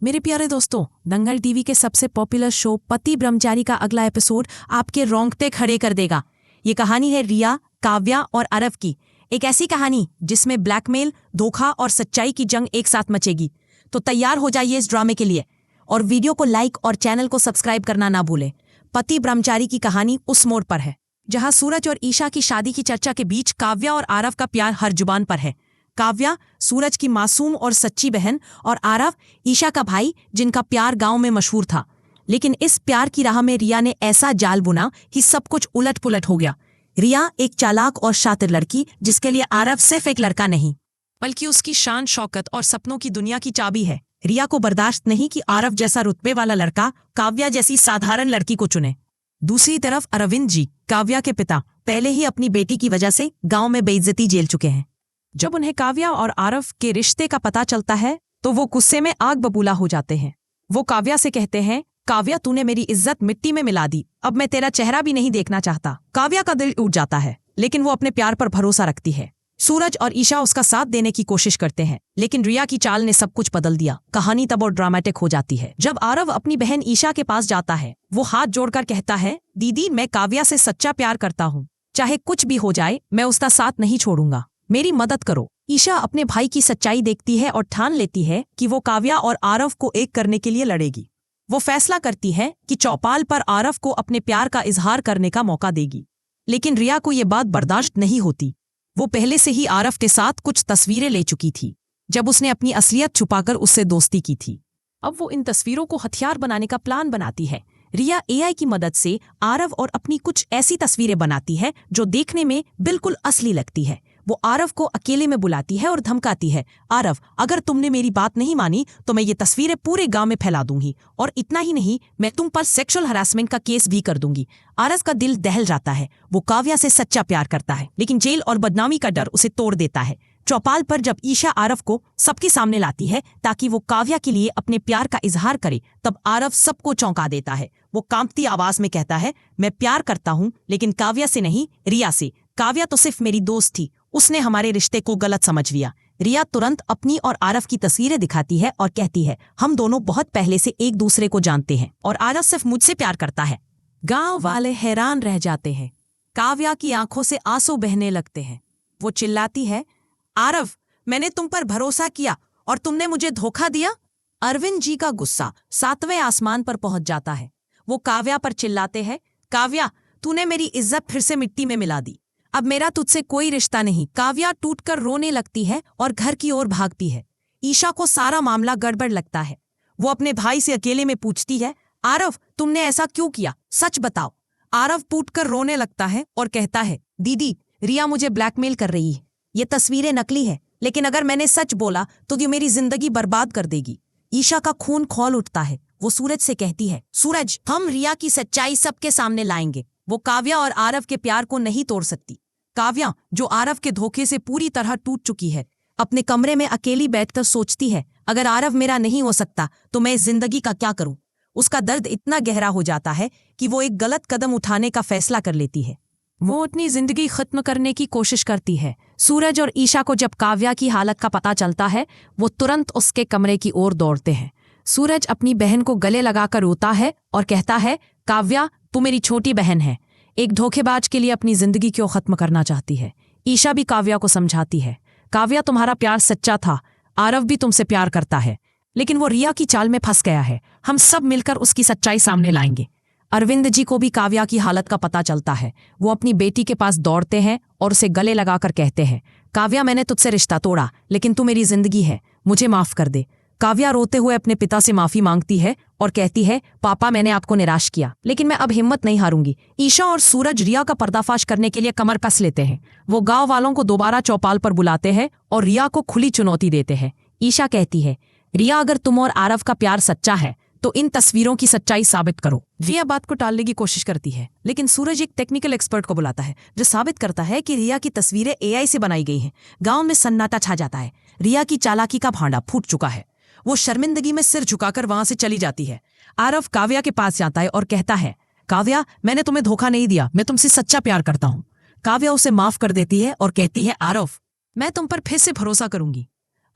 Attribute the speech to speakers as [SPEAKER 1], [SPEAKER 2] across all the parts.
[SPEAKER 1] मेरे प्यारे दोस्तों, दंगल टीवी के सबसे पॉपुलर शो पति ब्रह्मचारी का अगला एपिसोड आपके रोंगटे खड़े कर देगा। ये कहानी है रिया, काव्या और अरव की। एक ऐसी कहानी जिसमें ब्लैकमेल, धोखा और सच्चाई की जंग एक साथ मचेगी। तो तैयार हो जाइए इस ड्रामे के लिए और वीडियो को लाइक और चैनल को सब्सक्राइब करना ना भूलें। पति ब्रह्मचारी की कहानी उस मोड़ पर है जहां सूरज और ईशा की शादी की चर्चा के बीच काव्या और आरव का प्यार हर जुबान पर है। काव्या सूरज की मासूम और सच्ची बहन और आरव ईशा का भाई जिनका प्यार गांव में मशहूर था। लेकिन इस प्यार की राह में रिया ने ऐसा जाल बुना कि सब कुछ उलट पुलट हो गया। रिया एक चालाक और शातिर लड़की जिसके लिए आरव सिर्फ एक लड़का नहीं बल्कि उसकी शान शौकत और सपनों की दुनिया की चाबी है। रिया को बर्दाश्त नहीं कि आरव जैसा रुतबे वाला लड़का काव्या जैसी साधारण लड़की को चुने। दूसरी तरफ अरविंद जी, काव्या के पिता, पहले ही अपनी बेटी की वजह से गांव में बेइज्जती झेल चुके हैं। जब उन्हें काव्या और आरव के रिश्ते का पता चलता है तो वो गुस्से में आग बबूला हो जाते हैं। वो काव्या से कहते हैं, काव्या तूने मेरी इज्जत मिट्टी में मिला दी, अब मैं तेरा चेहरा भी नहीं देखना चाहता। काव्या का दिल टूट जाता है लेकिन वो अपने प्यार पर भरोसा रखती है। सूरज और ईशा उसका साथ देने की कोशिश करते हैं लेकिन रिया की चाल ने सब कुछ बदल दिया। कहानी तब और ड्रामेटिक हो जाती है जब आरव अपनी बहन ईशा के पास जाता है। वो हाथ जोड़कर कहता है, दीदी मैं काव्या से सच्चा प्यार करता हूँ, चाहे कुछ भी हो जाए मैं उसका साथ नहीं छोड़ूंगा, मेरी मदद करो। ईशा अपने भाई की सच्चाई देखती है और ठान लेती है कि वो काव्या और आरव को एक करने के लिए लड़ेगी। वो फैसला करती है कि चौपाल पर आरव को अपने प्यार का इजहार करने का मौका देगी। लेकिन रिया को ये बात बर्दाश्त नहीं होती। वो पहले से ही आरव के साथ कुछ तस्वीरें ले चुकी थी जब उसने अपनी असलियत छुपाकर उससे दोस्ती की थी। अब वो इन तस्वीरों को हथियार बनाने का प्लान बनाती है। रिया एआई की मदद से आरव और अपनी कुछ ऐसी तस्वीरें बनाती है जो देखने में बिल्कुल असली लगती है। वो आरव को अकेले में बुलाती है और धमकाती है, आरव अगर तुमने मेरी बात नहीं मानी तो मैं ये तस्वीरें पूरे गांव में फैला दूंगी, और इतना ही नहीं मैं तुम पर सेक्सुअल हरासमेंट का केस भी कर दूंगी। आरव का दिल दहल जाता है। वो काव्या से सच्चा प्यार करता है लेकिन जेल और बदनामी का डर उसे तोड़ देता है। चौपाल पर जब ईशा आरव को सबके सामने लाती है ताकि वो काव्या के लिए अपने प्यार का इजहार करे, तब आरव सबको चौंका देता है। वो कांपती आवाज में कहता है, मैं प्यार करता हूँ लेकिन काव्या से नहीं, रिया से। काव्या तो सिर्फ मेरी दोस्त थी, उसने हमारे रिश्ते को गलत समझ लिया। रिया तुरंत अपनी और आरव की तस्वीरें दिखाती है और कहती है, हम दोनों बहुत पहले से एक दूसरे को जानते हैं और आरव सिर्फ मुझसे प्यार करता है। गांव वाले हैरान रह जाते हैं। काव्या की आंखों से आंसू बहने लगते हैं। वो चिल्लाती है, आरव मैंने तुम पर भरोसा किया और तुमने मुझे धोखा दिया। अरविंद जी का गुस्सा 7वें आसमान पर पहुंच जाता है। वो काव्या पर चिल्लाते हैं, काव्या तूने मेरी इज्जत फिर से मिट्टी में मिला दी, अब मेरा तुझसे कोई रिश्ता नहीं। काव्या टूटकर रोने लगती है और घर की ओर भागती है। ईशा को सारा मामला गड़बड़ लगता है। वो अपने भाई से अकेले में पूछती है, आरव तुमने ऐसा क्यों किया, सच बताओ। आरव टूटकर रोने लगता है और कहता है, दीदी रिया मुझे ब्लैकमेल कर रही है, ये तस्वीरें नकली है, लेकिन अगर मैंने सच बोला तो ये मेरी जिंदगी बर्बाद कर देगी। ईशा का खून खौल उठता है। वो सूरज से कहती है, सूरज हम रिया की सच्चाई सबके सामने लाएंगे। वो काव्या और आरव के प्यार को नहीं तोड़ सकती। काव्या जो आरव के धोखे से पूरी तरह टूट चुकी है, अपने कमरे में अकेली बैठकर सोचती है, अगर आरव मेरा नहीं हो सकता तो मैं इस जिंदगी का क्या करूं। उसका दर्द इतना गहरा हो जाता है कि वो एक गलत कदम उठाने का फैसला कर लेती है। वो अपनी जिंदगी खत्म करने की कोशिश करती है। सूरज और ईशा को जब काव्या की हालत का पता चलता है वो तुरंत उसके कमरे की ओर दौड़ते हैं। सूरज अपनी बहन को गले लगाकर रोता है और कहता है, काव्या तू मेरी छोटी बहन है, एक धोखेबाज के लिए अपनी जिंदगी क्यों खत्म करना चाहती है। ईशा भी काव्या को समझाती है, काव्या तुम्हारा प्यार सच्चा था, आरव भी तुमसे प्यार करता है, लेकिन वो रिया की चाल में फंस गया है, हम सब मिलकर उसकी सच्चाई सामने लाएंगे। अरविंद जी को भी काव्या की हालत का पता चलता है। वो अपनी बेटी के पास दौड़ते हैं और उसे गले लगाकर कहते हैं, काव्या मैंने तुझसे रिश्ता तोड़ा लेकिन तू मेरी जिंदगी है, मुझे माफ कर दे। काव्या रोते हुए अपने पिता से माफी मांगती है और कहती है, पापा मैंने आपको निराश किया लेकिन मैं अब हिम्मत नहीं हारूंगी। ईशा और सूरज रिया का पर्दाफाश करने के लिए कमर कस लेते हैं। वो गांव वालों को दोबारा चौपाल पर बुलाते हैं और रिया को खुली चुनौती देते हैं। ईशा कहती है, रिया अगर तुम और आरव का प्यार सच्चा है तो इन तस्वीरों की सच्चाई साबित करो। रिया बात को टालने की कोशिश करती है लेकिन सूरज एक टेक्निकल एक्सपर्ट को बुलाता है जो साबित करता है कि रिया की तस्वीरें एआई से बनाई गई हैं। गांव में सन्नाटा छा जाता है। रिया की चालाकी का भांडा फूट चुका है। वो शर्मिंदगी में सिर झुकाकर वहां से चली जाती है। आरव काव्या के पास जाता है और कहता है, काव्या मैंने तुम्हें धोखा नहीं दिया, मैं तुमसे सच्चा प्यार करता हूँ। काव्या उसे माफ कर देती है और कहती है, आरव मैं तुम पर फिर से भरोसा करूंगी।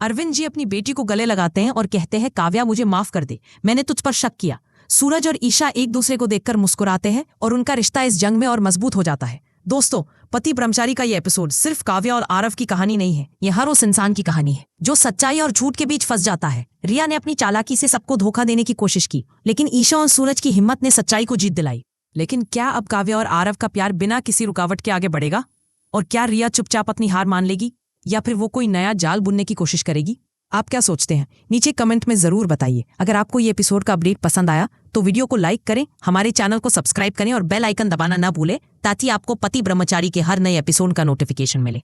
[SPEAKER 1] अरविंद जी अपनी बेटी को गले लगाते हैं और कहते हैं, काव्या मुझे माफ कर दे, मैंने तुझ पर शक किया। सूरज और ईशा एक दूसरे को देखकर मुस्कुराते हैं और उनका रिश्ता इस जंग में और मजबूत हो जाता है। दोस्तों, पति ब्रह्मचारी का ये एपिसोड सिर्फ काव्या और आरव की कहानी नहीं है, ये हर उस इंसान की कहानी है जो सच्चाई और झूठ के बीच फंस जाता है। रिया ने अपनी चालाकी से सबको धोखा देने की कोशिश की, लेकिन ईशा और सूरज की हिम्मत ने सच्चाई को जीत दिलाई। लेकिन क्या अब काव्या और आरव का प्यार बिना किसी रुकावट के आगे बढ़ेगा? और क्या रिया चुपचाप अपनी हार मान लेगी या फिर वो कोई नया जाल बुनने की कोशिश करेगी? आप क्या सोचते हैं? नीचे कमेंट में जरूर बताइए। अगर आपको ये एपिसोड का अपडेट पसंद आया तो वीडियो को लाइक करें, हमारे चैनल को सब्सक्राइब करें और बेल आइकन दबाना ना भूलें ताकि आपको पति ब्रह्मचारी के हर नए एपिसोड का नोटिफिकेशन मिले।